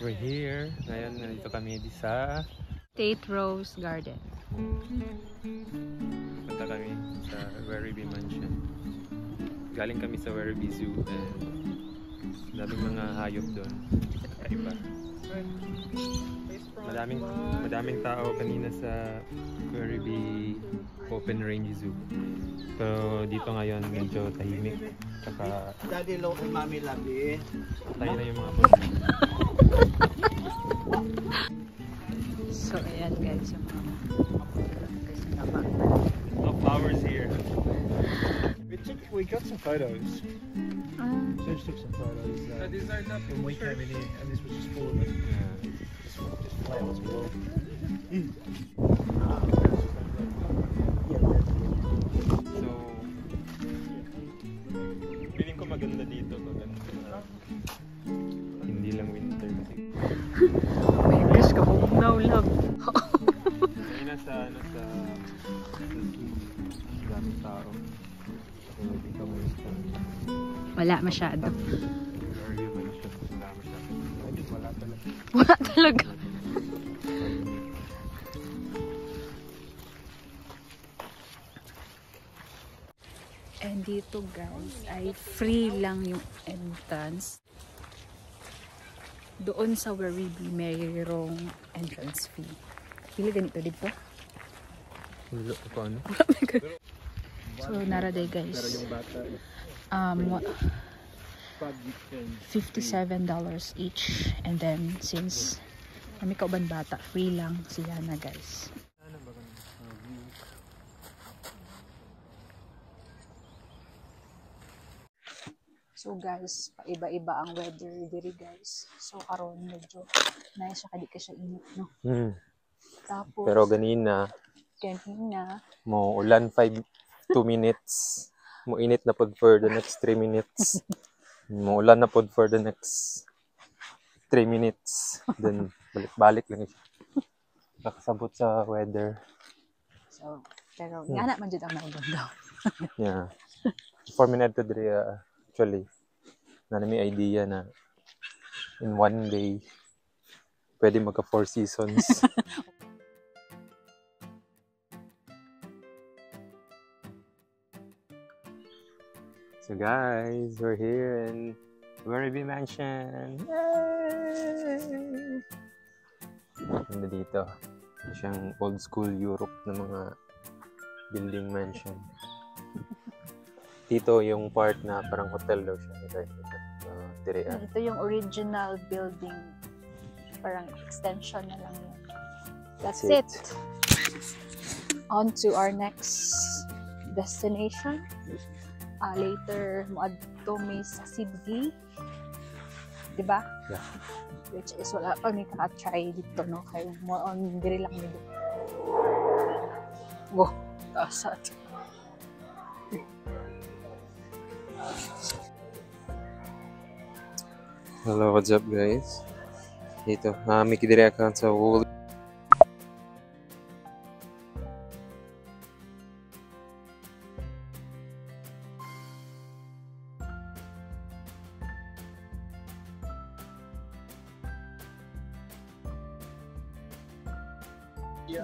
We're here. Ngayon, nandito kami sa State Rose Garden. Punta kami sa Werribee Mansion. Galing kami sa Werribee Zoo and daming mga hayop doon. Kaiba. Madaming tao kanina sa Werribee Open Range Zoo. Pero dito ngayon medyo tahimik. Saka Daddy Low and Mommy Labi. tayo na yung mga So ayan guys, yung mga flowers here. We got some photos. Serge took some photos. These are not when we came in here, and this was just full of it. Just flowers all. So, feeling ko maganda dito. Hindi lang winter kasi. may wish ka po now love. Ngayon nasa daming tao. Wala masyado. Wala talaga. Wala talaga. And dito guys ay free lang yung entrance. Doon sa Werribee mayroong entrance fee. Pili ganito dito. Paano? So naraday guys. $57 each, and then since kami kauban bata, free lang sila na guys. So guys, paiba-iba ang weather diri guys. So karon medyo nice siya, kadi ka siya init, no? Tapos Pero ganina mo ulan 2 minutes. Mo init na pod for the next 3 minutes. Mo ulan na pod for the next 3 minutes. Then balik lang siya. Nakasabot sa weather. So, pero nga na man jud ang naulan daw. Yeah. 4 minutes to actually na may idea na in one day pwede magka 4 seasons. So guys, we're here in Werribee Mansion. Yay! Ganda dito. Siyang old school Europe na mga building mansion. Dito yung part na parang hotel daw siya. Ito yung original building. Parang extension na lang yun. That's it. On to our next destination. Later, moadto mi sa Sydney. Diba? Yeah. Which is wala pa mi ka-try dito, no? Kaya more on diri lang mi dito. Go. Taasat. Hello, what's up guys? Dito, may kidiri account sa Woolly.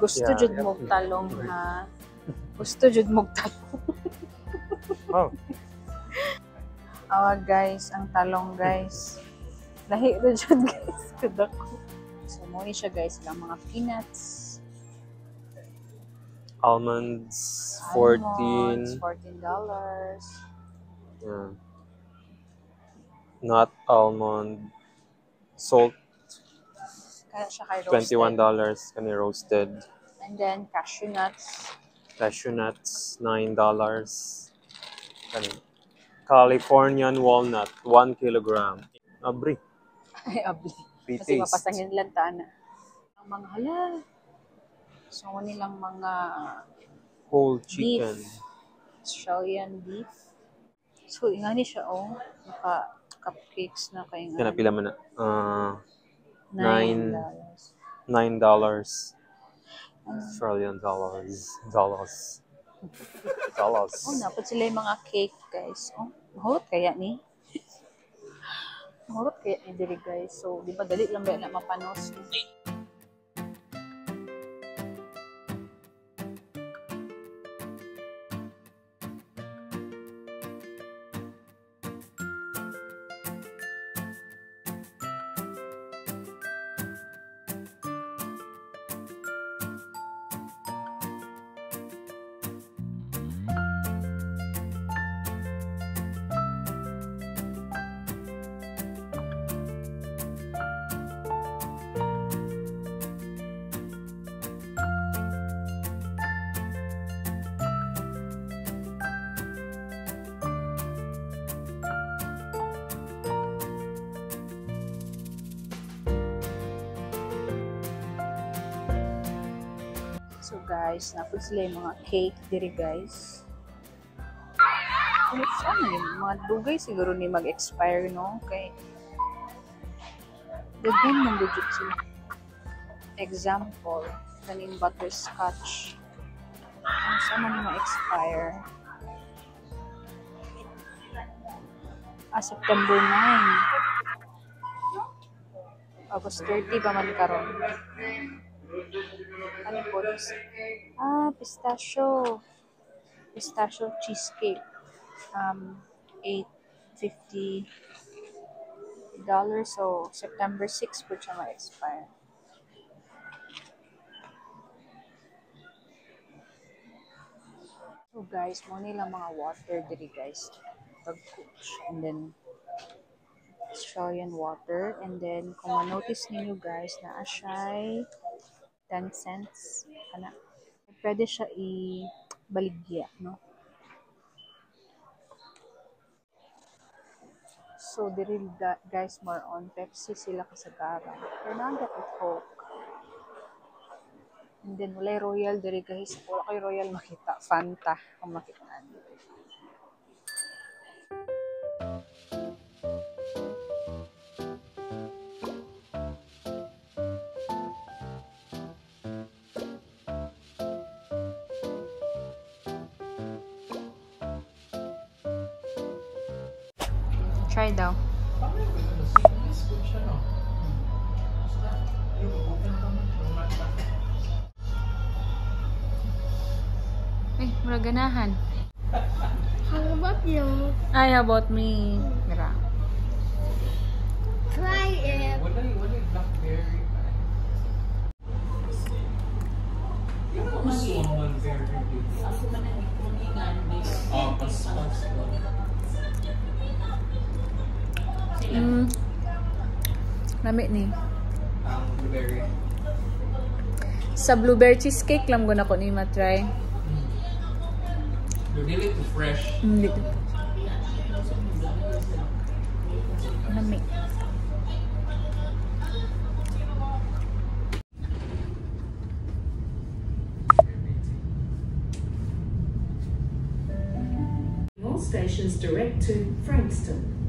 Gusto jud mo talong ha. Gusto jud mo talong. Oh. Awa guys, ang talong guys. Lahi ra jud guys kadako. So mo ni siya guys lang mga peanuts. Almonds, $14. Yeah. Not almond. Salt, Kaya siya kay roasted. $21 kani roasted. And then cashew nuts. Cashew nuts, $9. Kani Californian walnut, 1 kilogram. Abri, Ay, abli. Kasi taste. mapasangin lang taan na. Ang mga halal. So, nilang mga Whole chicken. beef. Australian beef. So, ingani siya, oh. Naka-cupcakes na kayo Kaya pila man na. $9. $9. Australian dollars. Oh, napad sila yung mga cake, guys. Oh, mahurot kaya ni? Mahurot kaya ni diri, guys. So, di ba, dali lang ba na mapanos? So guys, napod sila yung mga cake diri, guys. Sana yung mga dugay siguro ni mag-expire, no? Okay. Daghan ng budget sila. Example, kaning butterscotch. Sana ni ma-expire. September 9. August 30 pa man karon. Ano po? Pistachio. Pistachio cheesecake. $8.50. So, September 6 po siya ma-expire. So, guys, mo nilang mga water diri, guys. Pag-coach. And then, Australian water. And then, kung ma-notice ninyo, guys, na siya 10 cents. Pwede siya i-baligya, no? So, diri, guys, more on Pepsi sila kasagaran. Pero nagat at Coke. And then, wala Royal diri, guys. Wala kayo Royal makita. Fanta kung makita. Try daw. Ay, mura ganahan. How about you? Ay, how about me? Gra. Try it. Lami ni. Blueberry. Sa blueberry cheesecake lang ko na ko ni matry. Dili to fresh. Dito. Lami. All stations direct to Frankston.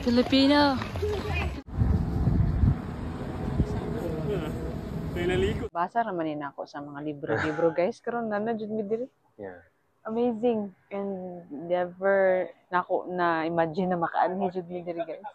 Filipino. Basa naman din ako sa mga libro-libro guys. Karon na jud mi diri. Yeah. Amazing and never nako na imagine na makaanhi jud mi diri guys.